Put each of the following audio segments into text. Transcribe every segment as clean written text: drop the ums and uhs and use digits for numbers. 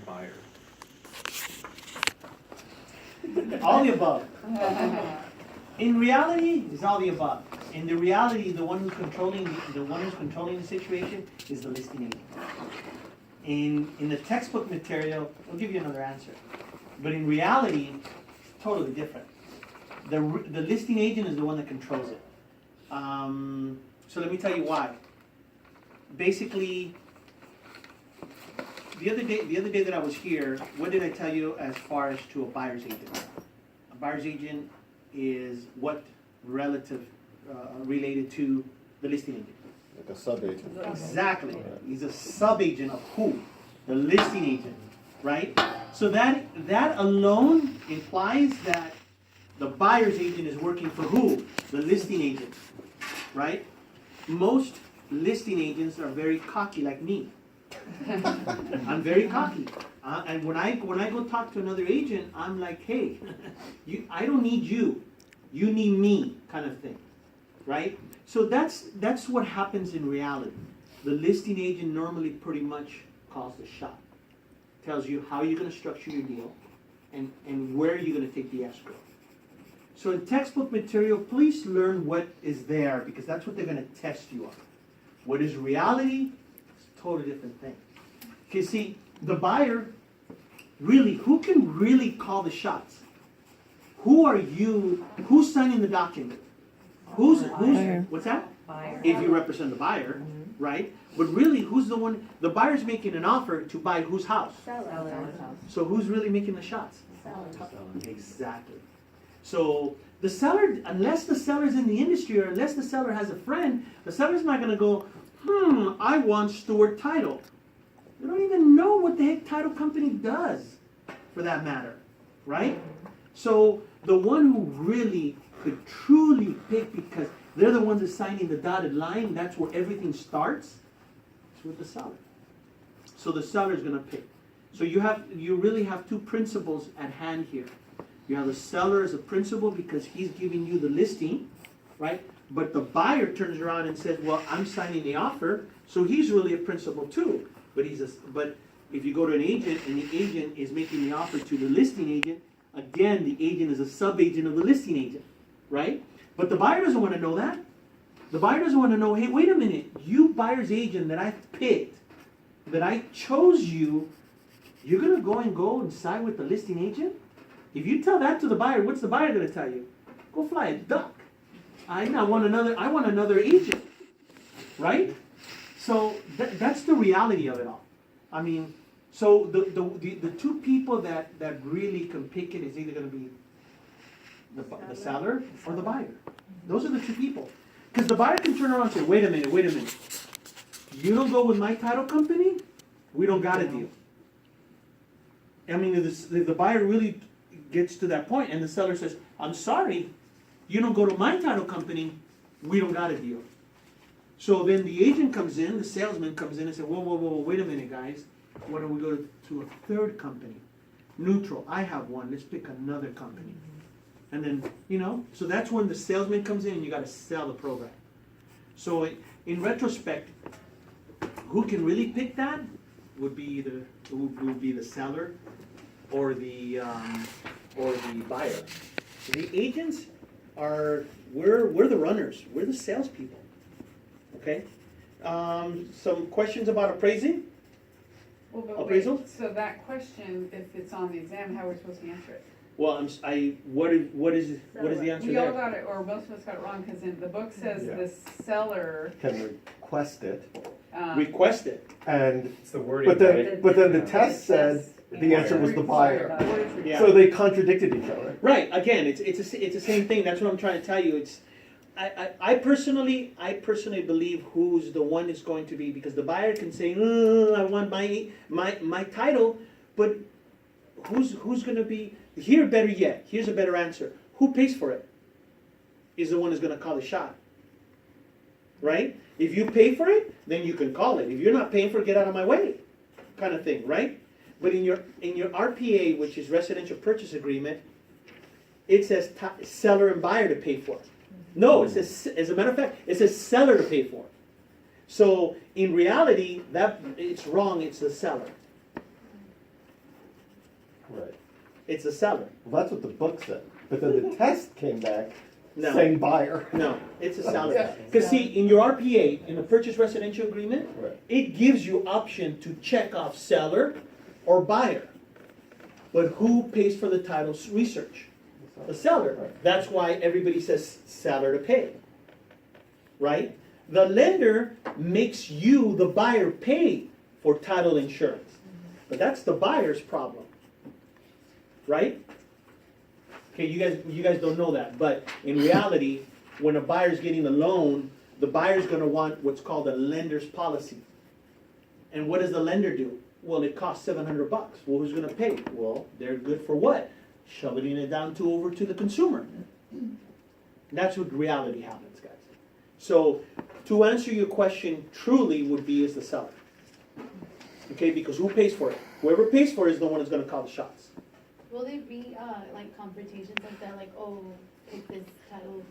buyer? All the above. In reality, it's all the above. In the reality, the one who's controlling the situation is the listing agent. In the textbook material, I'll give you another answer. But in reality, it's totally different. The listing agent is the one that controls it. So let me tell you why. Basically, the other day that I was here, what did I tell you as far as to a buyer's agent? A buyer's agent is what related to the listing agent. Like a sub-agent. Exactly. He's a sub-agent of who? The listing agent, right? So that alone implies that the buyer's agent is working for who? The listing agent, right? Most listing agents are very cocky like me. I'm very cocky. And when I go talk to another agent, I'm like, hey, I don't need you. You need me, kind of thing, right? So that's what happens in reality. The listing agent normally pretty much calls the shot. Tells you how you're going to structure your deal and where you're going to take the escrow. So in textbook material, please learn what is there because that's what they're going to test you on. What is reality? It's a totally different thing. Okay, see, the buyer, really, who can really call the shots? Who are you? Who's signing the document? Who's what's that? Buyer. If you represent the buyer, right? But really, who's the one? The buyer's making an offer to buy whose house? Seller's house. So who's really making the shots? Seller's. Exactly. So the seller, unless the seller's in the industry or unless the seller has a friend, the seller's not going to go, I want Stewart Title. They don't even know what the heck title company does, for that matter, right? So the one who really could truly pick, because they're the ones assigning the dotted line, that's where everything starts, it's with the seller. So the seller's going to pick. So you really have two principles at hand here. You have the seller as a principal because he's giving you the listing, right? But the buyer turns around and says, well, I'm signing the offer, so he's really a principal too. But if you go to an agent and the agent is making the offer to the listing agent, again, the agent is a sub-agent of the listing agent, right? But the buyer doesn't want to know that. The buyer doesn't want to know, hey, wait a minute, you buyer's agent that I picked, that I chose you, you're going to go and side with the listing agent? If you tell that to the buyer, what's the buyer going to tell you? Go fly a duck. I want another agent, right? So that's the reality of it all. I mean, so the two people that really can pick it is either going to be the seller or the buyer. Those are the two people. Because the buyer can turn around and say, wait a minute. You don't go with my title company, we don't got a deal. I mean, if the buyer really gets to that point and the seller says, I'm sorry, you don't go to my title company, we don't got a deal. So then the agent comes in, the salesman comes in and says, whoa, wait a minute, guys. Why don't we go to a third company? Neutral, I have one, let's pick another company. And then, so that's when the salesman comes in and you got to sell the program. So in retrospect, who can really pick that would be the seller or the buyer. The agents we're the runners. We're the salespeople. Okay. Some questions about appraising? Well, but Appraisal? wait, so that question, if it's on the exam, how are we supposed to answer it? Well, what is the answer We all there? got it, or most of us got it wrong, because in the book says Yeah. the seller, Can request it, Request it. and, It's the wording, but right? then the test said the answer was the buyer. Yeah. So they contradicted each other. Right. Again, it's the same thing. That's what I'm trying to tell you. It's I personally believe who's the one is going to be, because the buyer can say, I want my title, but who's going to be here? Better yet, here's a better answer. Who pays for it is the one who's going to call the shot. Right? If you pay for it, then you can call it. If you're not paying for it, get out of my way, kind of thing. Right? But in your RPA, which is residential purchase agreement, it says seller and buyer to pay for it. No, it says, as a matter of fact, it says seller to pay for it. So in reality, that it's wrong. It's the seller. It's the seller. Well, that's what the book said, but then the test came back No. saying buyer. No, it's a seller. Yeah. Because see, in your RPA, in the purchase residential agreement, Right. it gives you option to check off seller or buyer. But who pays for the title's research? The seller. That's why everybody says seller to pay. Right? The lender makes you, the buyer, pay for title insurance. But that's the buyer's problem. Right? Okay, you guys don't know that, but in reality, when a buyer's getting a loan, the buyer's gonna want what's called a lender's policy. And what does the lender do? Well, it costs $700. Well, who's gonna pay? Well, they're good for what? Shoveling it down to over to the consumer. That's what reality happens, guys. So, to answer your question truly would be is the seller. Okay, because who pays for it? Whoever pays for it is the one that's gonna call the shots. Will there be, like confrontations like that, like, oh, pick this title?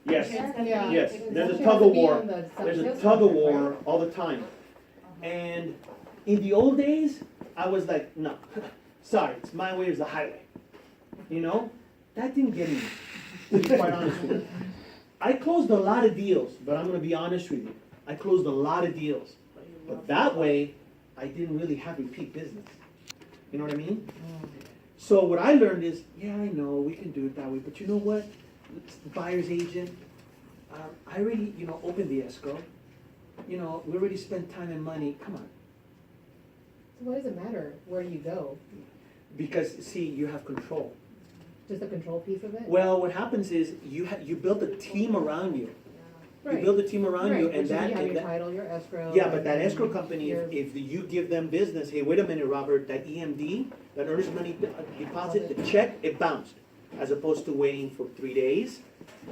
Yes. insurance company, Yeah. Yes, pick this there's a title? tug of war. It has to be in the There's a sales tug of contract, war right? all the time. And in the old days, I was like, no, sorry, it's my way or the highway. You know? That didn't get me, to be quite honest with you. I closed a lot of deals, but I'm gonna be honest with you. I closed a lot of deals. But that way, I didn't really have repeat business. You know what I mean? So what I learned is, yeah, I know, we can do it that way, but you know what? It's the buyer's agent, I already, opened the escrow. We already spent time and money, come on. So what does it matter where you go? Because, see, you have control. Just the control piece of it? Well, what happens is, you build a team around you. You Right. build a team around you, Right, and which is that, you have and your that. title, your escrow. Yeah, but that and escrow company, your- if you give them business, hey, wait a minute, Robert, that EMD, that earnest money deposit, the check, it bounced. As opposed to waiting for 3 days.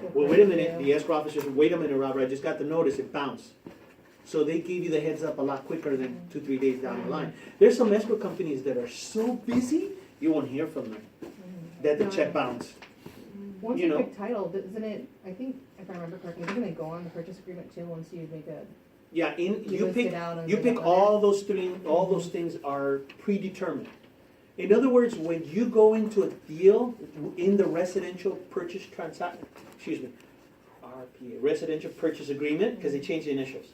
your Well, wait a credit minute, bureau. the escrow officer said, wait a minute, Robert, I just got the notice, it bounced. So they gave you the heads up a lot quicker than 2-3 days down the line. There's some escrow companies that are so busy, you won't hear from them, that the check bounced. Once you you know. pick title, doesn't it, I think, if I remember correctly, doesn't it go on the purchase agreement too, once you make a, Yeah, you list pick, it out and you then pick on all those things are predetermined. In other words, when you go into a deal in the residential purchase transaction, RPA, residential purchase agreement, because they changed the initials.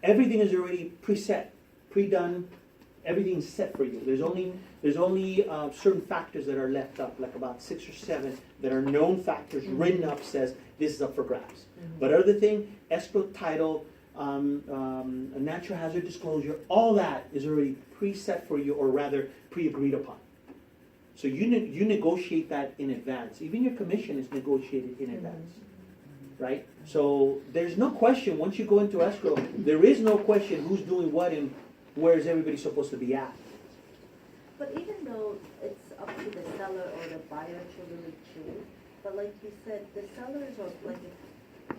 Everything is already preset, pre-done, everything's set for you. There's only certain factors that are left up, like about 6 or 7 that are known factors written up says this is up for grabs. But other thing, escrow title, a natural hazard disclosure, all that is already preset for you, or rather pre-agreed upon. So you negotiate that in advance. Even your commission is negotiated in advance, right? So there's no question, once you go into escrow, there is no question who's doing what and where is everybody supposed to be at. But even though it's up to the seller or the buyer to really choose, but like you said, the sellers are like,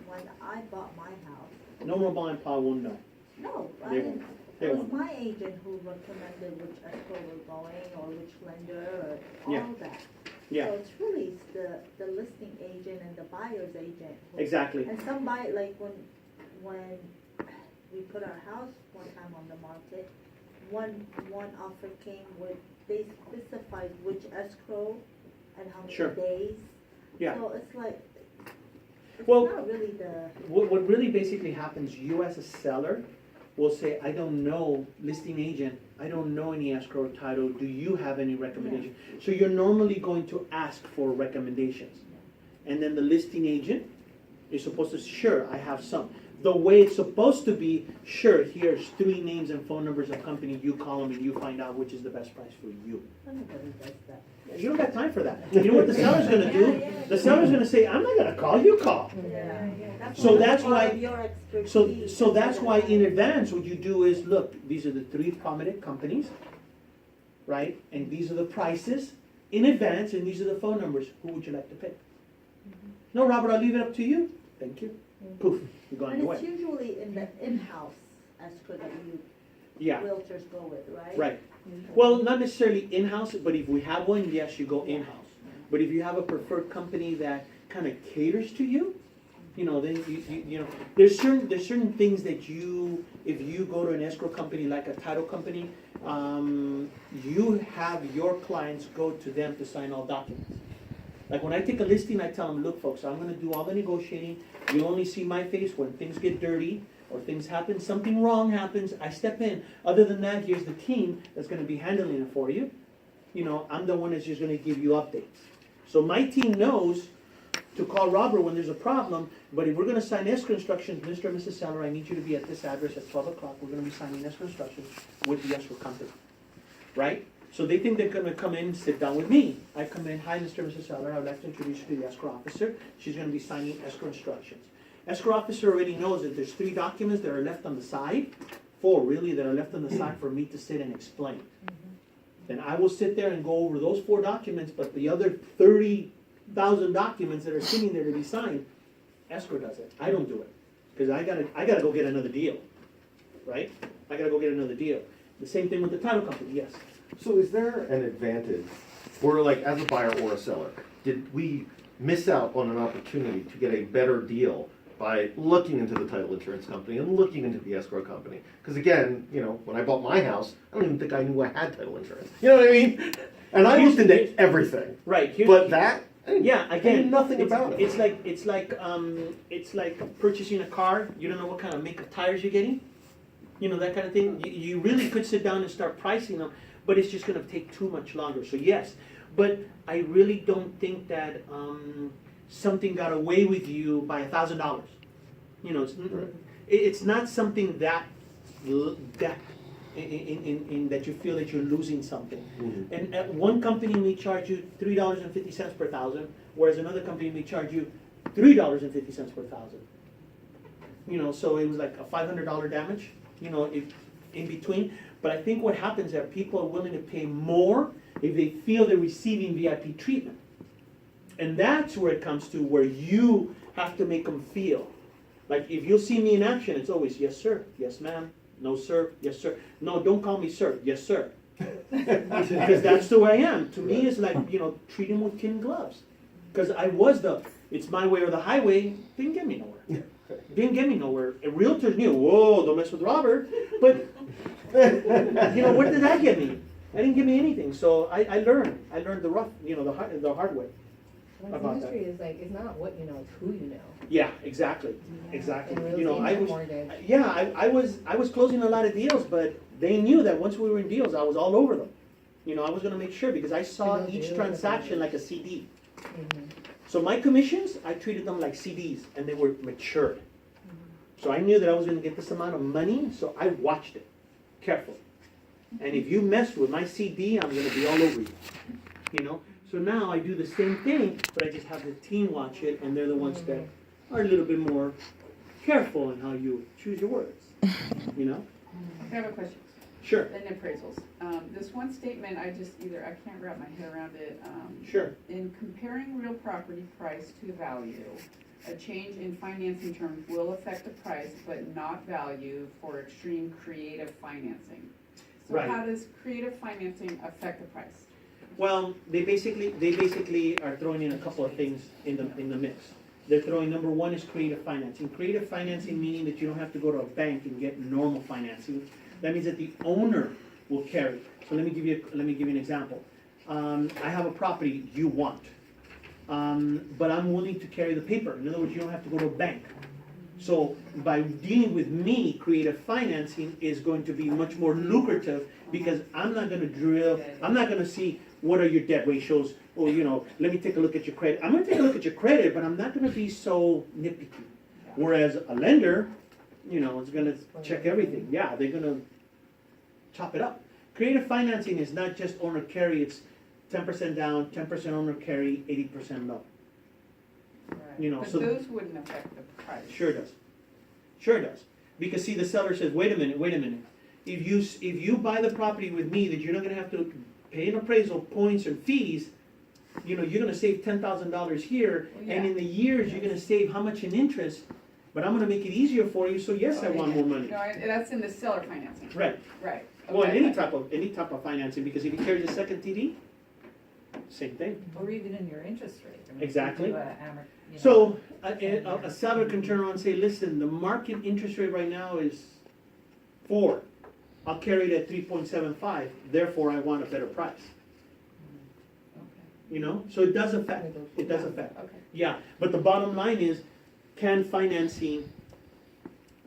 when I bought my house, No more mom and pop won't know. no, I They didn't. won't. They It was won't. my agent who recommended which escrow we're going, or which lender, or Yeah. all that. Yeah, So it's really the listing agent and the buyer's agent. who- exactly. And some buy, like when we put our house one time on the market, one offer came with, they specified which escrow and how Sure. many days. Yeah. So it's like, it's Well, not really the, What really basically happens, you as a seller will say, I don't know, listing agent, I don't know any escrow title, do you have any recommendation? So you're normally going to ask for recommendations. And then the listing agent is supposed to, sure, I have some. The way it's supposed to be, sure, here's 3 names and phone numbers of company, you call them and you find out which is the best price for you. nobody does that. You don't got time for that. You know what the seller's gonna do? Yeah. The seller's gonna say, I'm not gonna call, you call. Yeah. So that's part why- of your So expertise. that's why in advance, what you do is, look, these are the 3 prominent companies, right? And these are the prices in advance, and these are the phone numbers. Who would you like to pick? No, Robert, I'll leave it up to you. Thank you. Poof, you're going And your it's way. usually in the in-house escrow that you Yeah, realtors go with, right? right. Well, not necessarily in-house, but if we have one, yes, you go in-house. But if you have a preferred company that kind of caters to you, You know, then you know, there's certain things that you, if you go to an escrow company like a title company, you have your clients go to them to sign all documents. Like when I take a listing, I tell them, look folks, I'm gonna do all the negotiating, you only see my face when things get dirty, or things happen, something wrong happens, I step in. Other than that, here's the team that's gonna be handling it for you. You know, I'm the one that's just gonna give you updates. So my team knows to call Robert when there's a problem, but if we're gonna sign escrow instructions, Mr. and Mrs. Seller, I need you to be at this address at 12 o'clock, we're gonna be signing escrow instructions with the escrow company, right? So they think they're gonna come in and sit down with me. I come in, hi, Mr. and Mrs. Seller, I would like to introduce you to the escrow officer, she's gonna be signing escrow instructions. Escrow officer already knows that there's 3 documents that are left on the side, 4 really, that are left on the side for me to sit and explain. Then I will sit there and go over those 4 documents, but the other 30,000 documents that are sitting there to be signed, escrow does it. I don't do it, because I gotta go get another deal, right? I gotta go get another deal. The same thing with the title company, yes. So is there an advantage, or like as a buyer or a seller, did we miss out on an opportunity to get a better deal by looking into the title insurance company and looking into the escrow company? Because again, you know, when I bought my house, I don't even think I knew I had title insurance. You know what I mean? And I looked into everything. Right. But that, Yeah, I again, knew nothing about it. It's like purchasing a car. You don't know what kind of make of tires you're getting. You know, that kind of thing. You really could sit down and start pricing them, but it's just going to take too much longer. So yes, but I really don't think that something got away with you by $1,000. You know, it's not something that that that you feel that you're losing something. Mhm. And at one company may charge you $3.50 per thousand, whereas another company may charge you $3.50 per thousand. You know, so it was like a $500 damage, you know, if in between. But I think what happens is that people are willing to pay more if they feel they're receiving VIP treatment. And that's where it comes to where you have to make them feel. Like if you'll see me in action, it's always, yes sir, yes ma'am, no sir, yes sir. No, don't call me sir, yes sir. Because that's the way I am. To me, it's like, you know, treat him with kid gloves. Because I was it's my way or the highway, didn't get me nowhere. Didn't get me nowhere. And realtors knew, whoa, don't mess with Robert. But, you know, what did that get me? I didn't get me anything. So I learned the rough, you know, the hard way. Like, the About that. industry is like, it's not what you know, it's who you know. Yeah, exactly, exactly. And You know, real I estate and was, mortgage. yeah, I was closing a lot of deals, but they knew that once we were in deals, I was all over them. You know, I was gonna make sure, because I saw know each deals, transaction like a CD. Mhm. So my commissions, I treated them like CDs, and they were matured. So I knew that I was gonna get this amount of money, so I watched it carefully. And if you mess with my CD, I'm gonna be all over you, you know? So now I do the same thing, but I just have the team watch it, and they're the ones that are a little bit more careful in how you choose your words, you know? I have a question. Sure, In appraisals, this one statement, I can't wrap my head around it. sure. In comparing real property price to value, a change in financing terms will affect the price, but not value for extreme creative financing. So Right. how does creative financing affect the price? Well, they basically are throwing in a couple of things in the mix. They're throwing, number one is creative financing. Creative financing meaning that you don't have to go to a bank and get normal financing. That means that the owner will carry. So let me give you an example. I have a property you want, but I'm willing to carry the paper. In other words, you don't have to go to a bank. So by dealing with me, creative financing is going to be much more lucrative, because I'm not gonna drill, I'm not gonna see what are your debt ratios, or, you know, let me take a look at your credit. I'm gonna take a look at your credit, but I'm not gonna be so nitpicky. Whereas a lender, you know, is gonna check everything. Yeah, they're gonna chop it up. Creative financing is not just owner carry, it's 10% down, 10% owner carry, 80% loan. You know, But so- those wouldn't affect the price. Sure does. Sure does. Because see, the seller says, wait a minute. If you buy the property with me, that you're not gonna have to pay an appraisal, points and fees, you know, you're gonna save $10,000 here, Well, and yeah. in the years, you're gonna save how much in interest, but I'm gonna make it easier for you, so yes, I want more money. No, that's in the seller financing. Right. Right. Well, Okay. any type of financing, because if you carry the second TD, same thing. Or even in your interest rate. I mean, if you Exactly. do you know. So, a seller can turn around and say, listen, the market interest rate right now is 4. I'll carry it at 3.75, therefore I want a better price. Okay, You know, so it does affect, it does affect. okay. Yeah, but the bottom line is, can financing,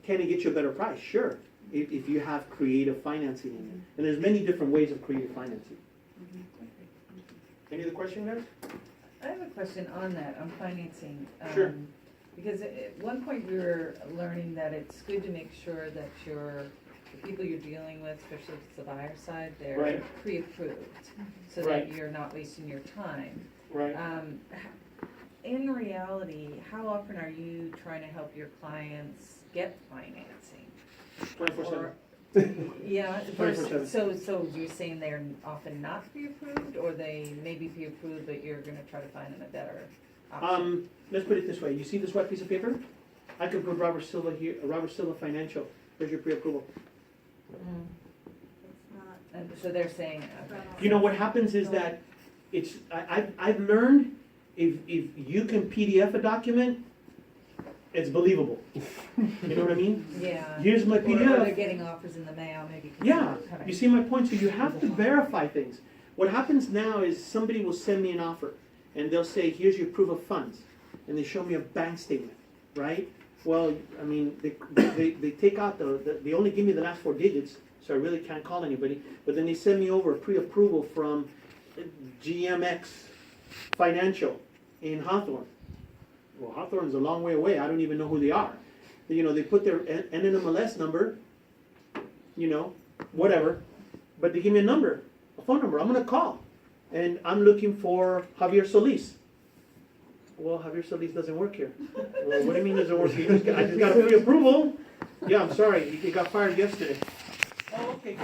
can it get you a better price? Sure, if you have creative financing in it. And there's many different ways of creative financing. Any other question, guys? I have a question on that, on financing. Sure. Because at one point we were learning that it's good to make sure that the people you're dealing with, especially if it's the buyer side, they're Right. pre-approved, so Right. that you're not wasting your time. Right. In reality, how often are you trying to help your clients get financing? 24/7. Yeah, 24/7. so you're saying they're often not pre-approved, or they may be pre-approved, but you're gonna try to find them a better option? Let's put it this way. You see this white piece of paper? I could put Robert Silva here, Robert Silva Financial. There's your pre-approval. Mm. It's not. And so they're saying, okay. You know what happens is that I've learned if you can PDF a document, it's believable. You know what I mean? Yeah. Here's my Or they're PDF. getting offers in the mail, maybe. Yeah, Okay. you see my point? So you have to verify things. What happens now is somebody will send me an offer and they'll say, here's your proof of funds. And they show me a bank statement, right? Well, I mean, they take out they only give me the last 4 digits, so I really can't call anybody. But then they send me over a pre-approval from GMX Financial in Hawthorne. Well, Hawthorne's a long way away. I don't even know who they are. You know, they put their NMLS number, you know, whatever. But they give me a number, a phone number. I'm going to call. And I'm looking for Javier Solis. Well, Javier Solis doesn't work here. Well, what do you mean doesn't work here? I just got a pre-approval. Yeah, I'm sorry. He got fired yesterday. Oh, okay.